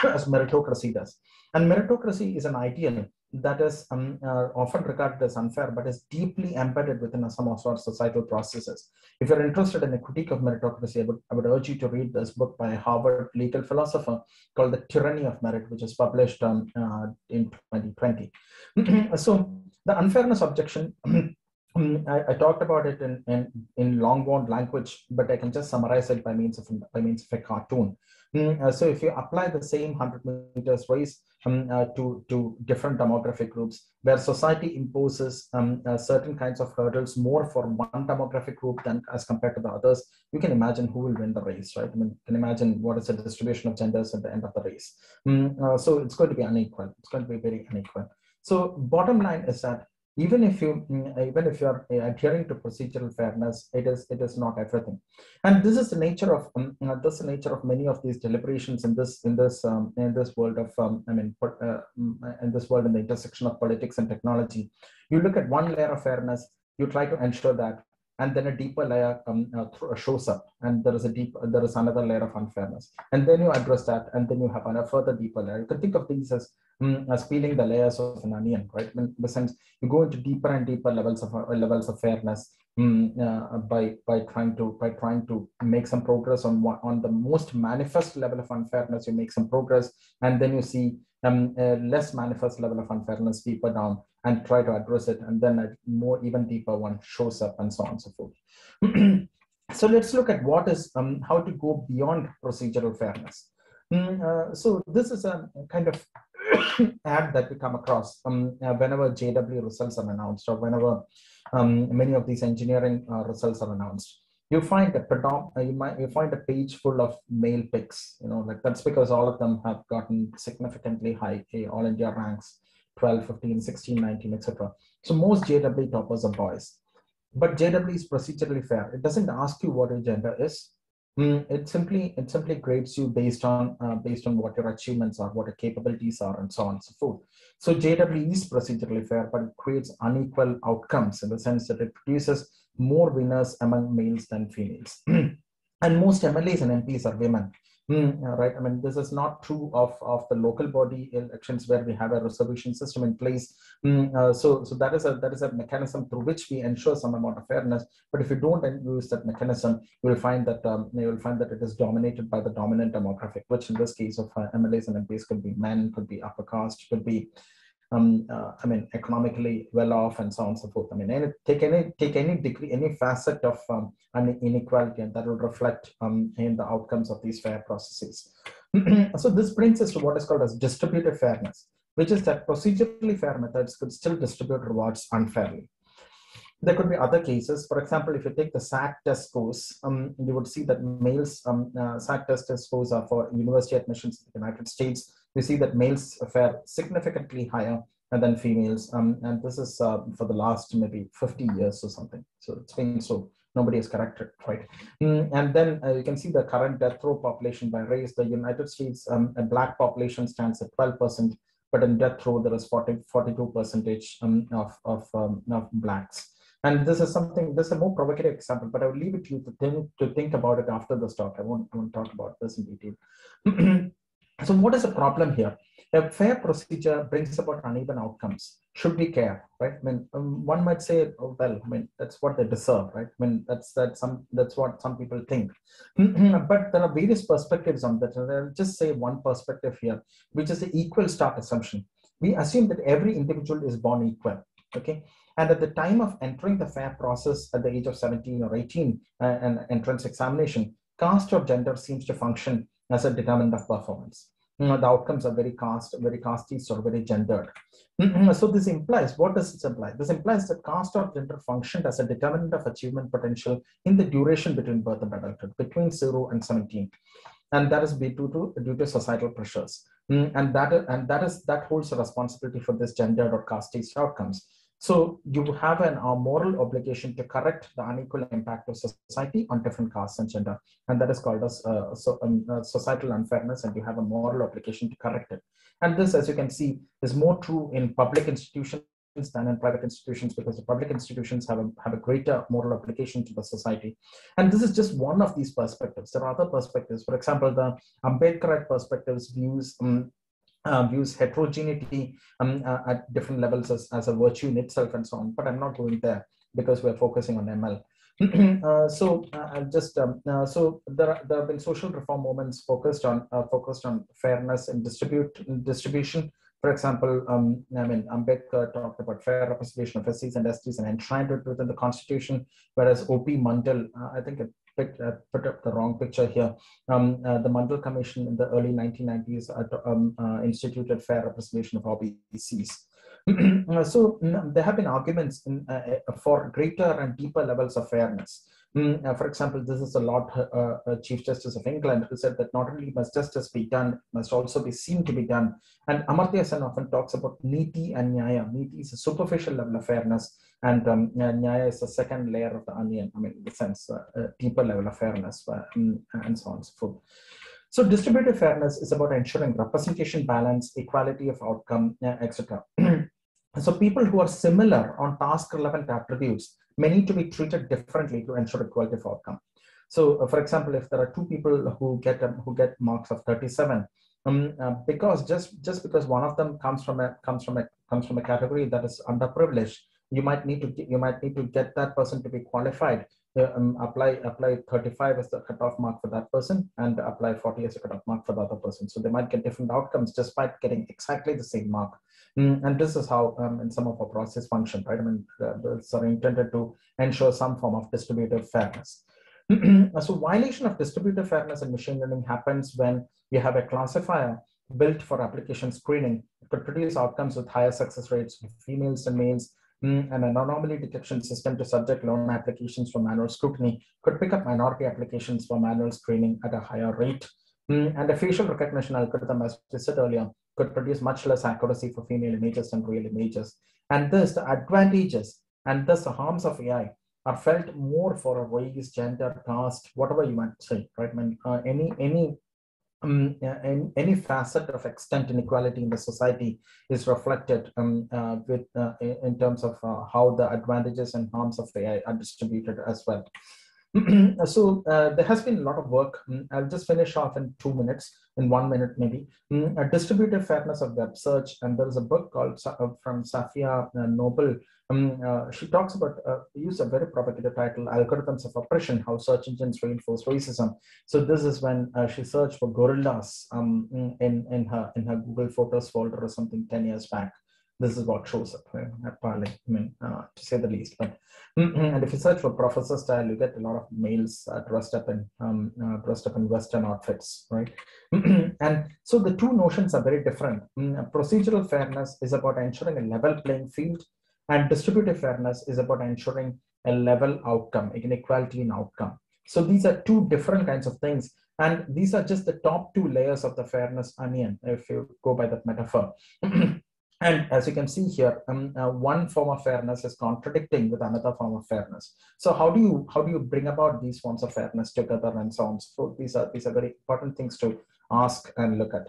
as meritocracy does. And meritocracy is an ideal that is often regarded as unfair, but is deeply embedded within some of our societal processes. If you're interested in a critique of meritocracy, I would urge you to read this book by a Harvard legal philosopher called The Tyranny of Merit, which is published in 2020. So the unfairness objection, I talked about it in long-worn language, but I can just summarize it by means of a cartoon. So if you apply the same 100 meters race to different demographic groups, where society imposes certain kinds of hurdles more for one demographic group than as compared to the others, you can imagine who will win the race, right? I mean, you can imagine what is the distribution of genders at the end of the race. So it's going to be unequal. It's going to be very unequal. So bottom line is that even if you're adhering to procedural fairness, it is not everything, and this is the nature of many of these deliberations in this world of in this world in the intersection of politics and technology. You look at one layer of fairness, you try to ensure that, and then a deeper layer shows up, and there is another layer of unfairness, and then you address that, and then you have a further deeper layer. You can think of these as peeling the layers of an onion, right? In the sense, you go into deeper and deeper levels of fairness by trying to make some progress on the most manifest level of unfairness. You make some progress, and then you see a less manifest level of unfairness deeper down, and try to address it, and then a even deeper one shows up, and so on and so forth. So let's look at what is how to go beyond procedural fairness. So this is a kind of ad that we come across whenever JW results are announced, or whenever many of these engineering results are announced. you find you find a page full of male pics. Like that's because all of them have gotten significantly high all India ranks, 12, 15, 16, 19, etc. So most JEE toppers are boys. But JEE is procedurally fair. It doesn't ask you what your gender is. It simply grades you based on what your achievements are, what your capabilities are, and so on and so forth. So JEE is procedurally fair, but it creates unequal outcomes in the sense that it produces more winners among males than females. And most MLAs and MPs are women. Right. I mean, this is not true of the local body elections where we have a reservation system in place. So that is a mechanism through which we ensure some amount of fairness. But if you don't use that mechanism, you will find that it is dominated by the dominant demographic, which in this case of MLAs and MPs could be men, could be upper caste, could be economically well off, and so on and so forth. I mean, take any degree, any facet of an inequality, and that will reflect in the outcomes of these fair processes. So this brings us to what is called as distributive fairness, which is that procedurally fair methods could still distribute rewards unfairly. There could be other cases. For example, if you take the SAT test scores, you would see that males, SAT test scores are for university admissions in the United States. We see that males fare significantly higher than females. And this is for the last maybe 50 years or something. So it's been so. Nobody is corrected, right? And then you can see the current death row population by race. The United States, a black population stands at 12%, but in death row, there is 42% of blacks. And this is a more provocative example, but I will leave it to you to think about it after this talk. I won't talk about this in detail. So what is the problem here? A fair procedure brings about uneven outcomes. Should we care, right? I mean, one might say, oh, well, I mean, that's what they deserve, right? I mean, that's what some people think. But there are various perspectives on that. And I'll just say one perspective here, which is the equal start assumption. We assume that every individual is born equal, okay? And at the time of entering the fair process at the age of 17 or 18, an entrance examination, caste or gender seems to function as a determinant of performance. The outcomes are very casteist or very gendered. So this implies, what does this imply? This implies that caste or gender functioned as a determinant of achievement potential in the duration between birth and adulthood, between 0 and 17. And that is due to societal pressures. And that holds a responsibility for this gendered or casteist outcomes. So you have a moral obligation to correct the unequal impact of society on different castes and gender. And that is called as societal unfairness, and you have a moral obligation to correct it. And this, as you can see, is more true in public institutions than in private institutions, because the public institutions have a greater moral obligation to the society. And this is just one of these perspectives. There are other perspectives. For example, the Ambedkarite perspectives views heterogeneity at different levels as a virtue in itself and so on, but I'm not going there because we're focusing on ML. So there have been social reform movements focused on fairness and distribution. For example, Ambedkar talked about fair representation of SCs and STs and enshrined it within the Constitution, whereas O.P. Mandal, I think it put up the wrong picture here. The Mandal Commission in the early 1990s instituted fair representation of OBCs. So there have been arguments for greater and deeper levels of fairness. For example, this is the Lord Chief Justice of England, who said that not only must justice be done, must also be seen to be done. And Amartya Sen often talks about niti and nyaya. Niti is a superficial level of fairness, and nyaya is the second layer of the onion. I mean, in the sense, a deeper level of fairness, and so on and so forth. So distributive fairness is about ensuring representation, balance, equality of outcome, etc. So people who are similar on task-relevant attributes may need to be treated differently to ensure equality of outcome. So, for example, if there are two people who get marks of 37, because just because one of them comes from a category that is underprivileged, you might need to get that person to be qualified. Apply 35 as the cutoff mark for that person, and apply 40 as a cutoff mark for the other person. So they might get different outcomes despite getting exactly the same mark. And this is how in some of our process function, right? I mean, those are intended to ensure some form of distributive fairness. So violation of distributive fairness in machine learning happens when you have a classifier built for application screening. It could produce outcomes with higher success rates for females and males, and an anomaly detection system to subject loan applications for manual scrutiny could pick up minority applications for manual screening at a higher rate. And a facial recognition algorithm, as we said earlier, could produce much less accuracy for female images than real images. And thus the advantages and thus the harms of AI are felt more for a race, gender, caste, whatever you might say, right? I mean, any facet of extent inequality in the society is reflected in terms of how the advantages and harms of AI are distributed as well. So there has been a lot of work. I'll just finish off in 2 minutes, in 1 minute maybe. A distributive fairness of web search, and there is a book called from Safia Noble. She talks about use a very provocative title, Algorithms of Oppression: How Search Engines Reinforce Racism. So this is when she searched for gorillas in her Google Photos folder or something 10 years back. This is what shows up, apparently, to say the least. But and if you search for professor style, you get a lot of males dressed up in Western outfits, right? And so the two notions are very different. Procedural fairness is about ensuring a level playing field, and distributive fairness is about ensuring a level outcome, inequality in outcome. So these are two different kinds of things, and these are just the top two layers of the fairness onion, if you go by that metaphor. And as you can see here, one form of fairness is contradicting with another form of fairness. So how do you bring about these forms of fairness together and so on? So these are very important things to ask and look at.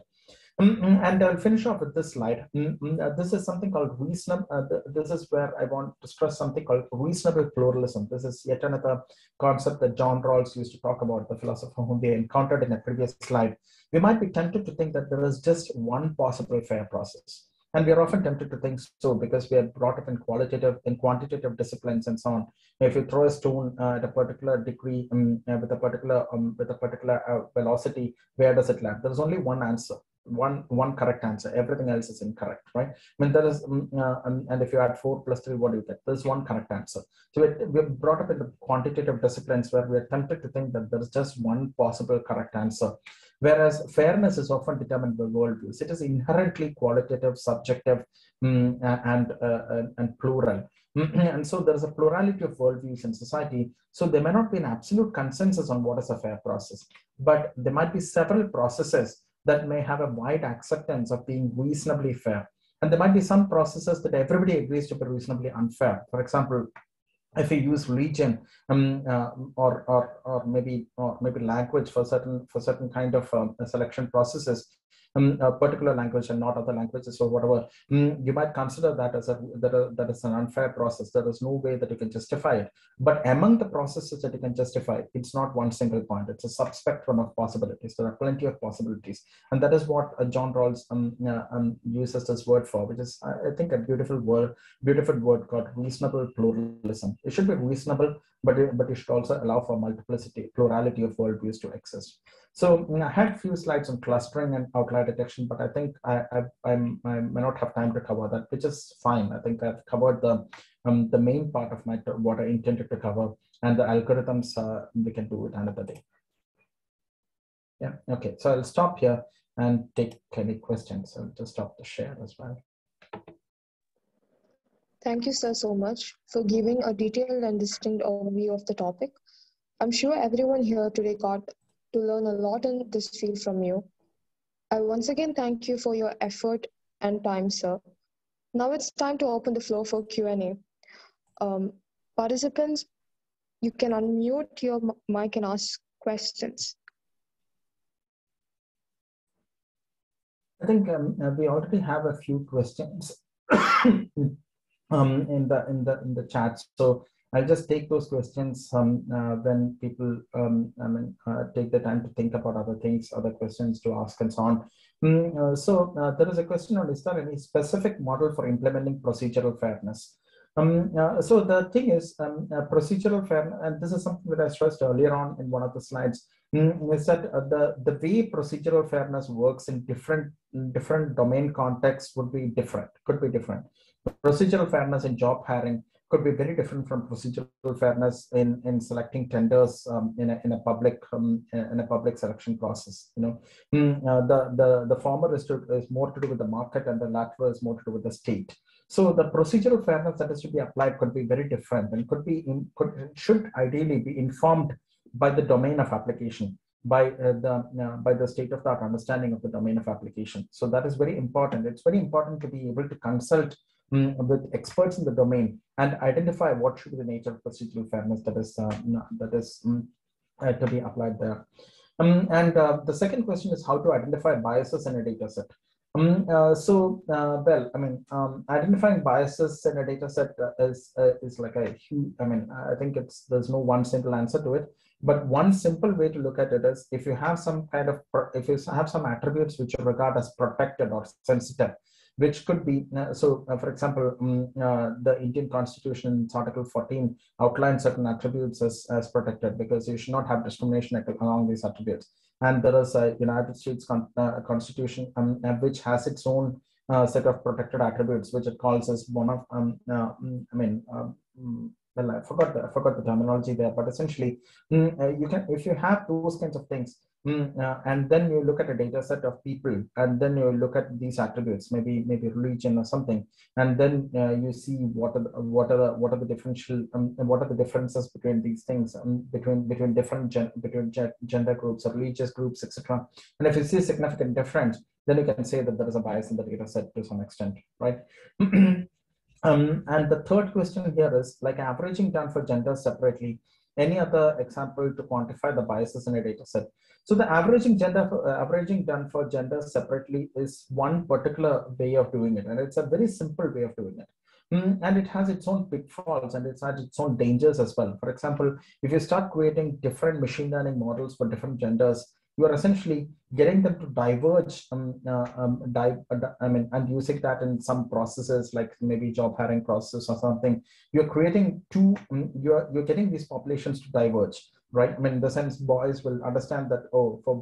And I'll finish off with this slide. This is something called reasonable. This is where I want to stress something called reasonable pluralism. This is yet another concept that John Rawls used to talk about, the philosopher whom we encountered in a previous slide. We might be tempted to think that there is just one possible fair process. And we are often tempted to think so because we are brought up in quantitative disciplines and so on. If you throw a stone at a particular degree with a particular velocity, where does it land? There is only one answer, one correct answer. Everything else is incorrect, right? I mean, there is, and if you add 4 plus 3, what do you get? There's one correct answer. So we're brought up in the quantitative disciplines where we are tempted to think that there is just one possible correct answer. Whereas fairness is often determined by worldviews. It is inherently qualitative, subjective, and plural. And so there is a plurality of worldviews in society. So there may not be an absolute consensus on what is a fair process, but there might be several processes that may have a wide acceptance of being reasonably fair. And there might be some processes that everybody agrees to be reasonably unfair. For example, if we use religion or maybe language for certain kind of selection processes, a particular language and not other languages or whatever, you might consider that as that is an unfair process. There is no way that you can justify it. But among the processes that you can justify, it's not one single point. It's a subspectrum of possibilities. There are plenty of possibilities, and that is what John Rawls uses this word for, which is, I think, a beautiful word called reasonable pluralism. It should be reasonable, but it should also allow for plurality of worldviews to exist. So I had a few slides on clustering and outlier detection, but I think I may not have time to cover that, which is fine. I think I've covered the main part of what I intended to cover, and the algorithms we can do it another day. Yeah, okay. So I'll stop here and take any questions. I'll just stop the share as well. Thank you, sir, so much for giving a detailed and distinct overview of the topic. I'm sure everyone here today got to learn a lot in this field from you. I once again thank you for your effort and time, sir. Now it's time to open the floor for Q&A. Participants, you can unmute your mic and ask questions. I think we already have a few questions in the chat. So I'll just take those questions when people take the time to think about other things, other questions to ask and so on. So there is a question on, is there any specific model for implementing procedural fairness? So the thing is, procedural fairness, and this is something that I stressed earlier on in one of the slides, is that the way procedural fairness works in different domain contexts could be different. Procedural fairness in job hiring could be very different from procedural fairness in selecting tenders in a public selection process. The former is more to do with the market, and the latter is more to do with the state. So the procedural fairness that is to be applied could be very different and should ideally be informed by the domain of application, by the state-of-the-art understanding of the domain of application. So that is very important. It's very important to be able to consult with experts in the domain and identify what should be the nature of procedural fairness that is to be applied there. The second question is how to identify biases in a data set. Well, I mean, identifying biases in a data set is like a huge, I mean, I think there's no one simple answer to it, but one simple way to look at it is if you have some kind of, if you have some attributes which you regard as protected or sensitive, which could be, for example, the Indian Constitution, Article 14 outlines certain attributes as protected because you should not have discrimination along these attributes. And there is a United States Constitution which has its own set of protected attributes, which it calls as one of, well, I forgot the terminology there, but essentially, you can, if you have those kinds of things, and then you look at a data set of people, and then you look at these attributes, maybe religion or something, and then you see what are the differences between these things, between different gender groups or religious groups, etc. And if you see a significant difference, then you can say that there is a bias in the data set to some extent, right? And the third question here is like averaging done for gender separately. Any other example to quantify the biases in a data set? So the averaging done for gender separately is one particular way of doing it, and it's a very simple way of doing it. And it has its own pitfalls and it has its own dangers as well. For example, if you start creating different machine learning models for different genders, you are essentially getting them to diverge, and using that in some processes like maybe job hiring process or something. You're creating you're getting these populations to diverge, right? I mean, in the sense, boys will understand that, oh, for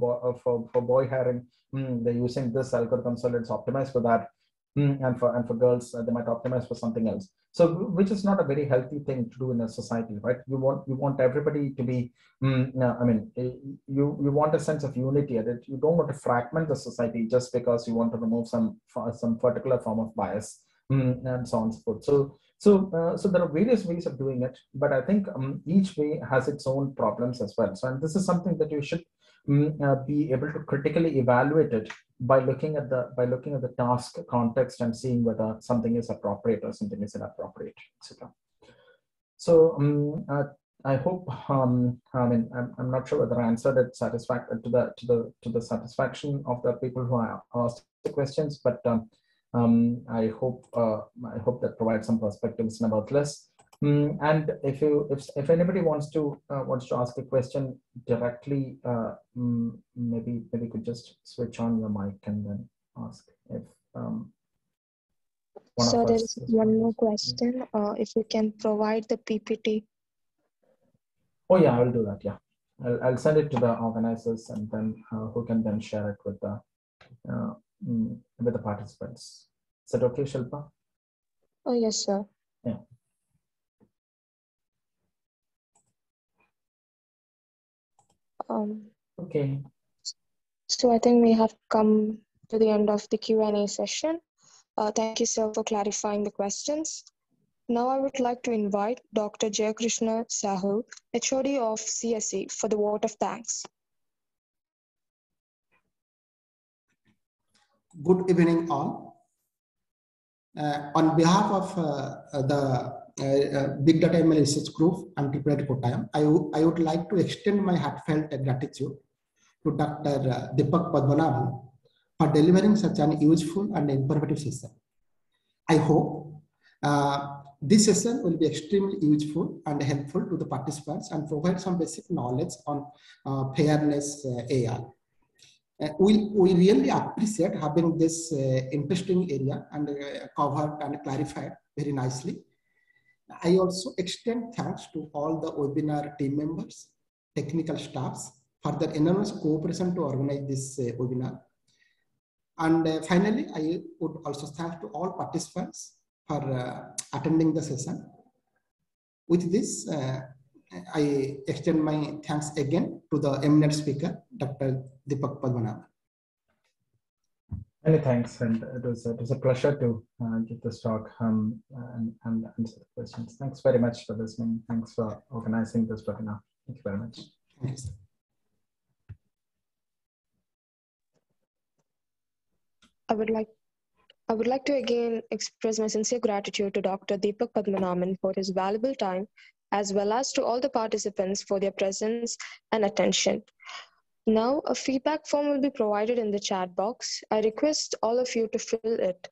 boy hiring, they're using this algorithm, so let's optimize for that. And for girls, they might optimize for something else. So, which is not a very healthy thing to do in a society, right? You want everybody to be, you want a sense of unity. That you don't want to fragment the society just because you want to remove some particular form of bias, and so on and so forth. So there are various ways of doing it, but I think each way has its own problems as well. So, and this is something that you should be able to critically evaluate it by looking at the task context and seeing whether something is appropriate or something is inappropriate, etc. So I hope I'm not sure whether I answered it to the satisfaction of the people who asked the questions, but I hope that provides some perspectives about this. And if anybody wants to ask a question directly, maybe you could just switch on your mic and then ask if So there is one more question. If you can provide the PPT. Oh yeah, I will do that. Yeah, I'll send it to the organizers and then who can then share it with the participants. Is that okay, Shilpa? Oh yes, sir. Yeah. Okay. So I think we have come to the end of the Q&A session. Thank you, sir, for clarifying the questions. Now I would like to invite Dr. Jayakrishna Sahu, HOD of CSE, for the vote of thanks. Good evening, all. On behalf of the Big Data ML Research Group and IIIT Kottayam, I would like to extend my heartfelt gratitude to Dr. Deepak Padmanabhan for delivering such an useful and informative session. I hope this session will be extremely useful and helpful to the participants and provide some basic knowledge on fairness AI. We really appreciate having this interesting area and covered and clarified very nicely. I also extend thanks to all the webinar team members, technical staffs for their enormous cooperation to organize this webinar. And finally, I would also thank to all participants for attending the session. With this, I extend my thanks again to the eminent speaker, Dr. Deepak Padmanabhan. Many thanks, and it was a pleasure to give this talk and answer the questions. Thanks very much for listening. Thanks for organizing this webinar. Thank you very much. Thank you, sir. I would like to again express my sincere gratitude to Dr. Deepak Padmanabhan for his valuable time, as well as to all the participants for their presence and attention. Now, a feedback form will be provided in the chat box. I request all of you to fill it.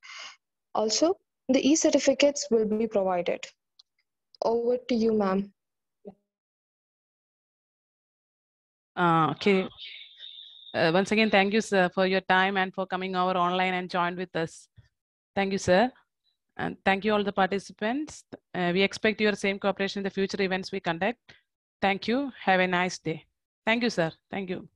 Also, the e-certificates will be provided. Over to you, ma'am. Okay. Once again, thank you, sir, for your time and for coming over online and joined with us. Thank you, sir. And thank you all the participants. We expect your same cooperation in the future events we conduct. Thank you. Have a nice day. Thank you, sir. Thank you.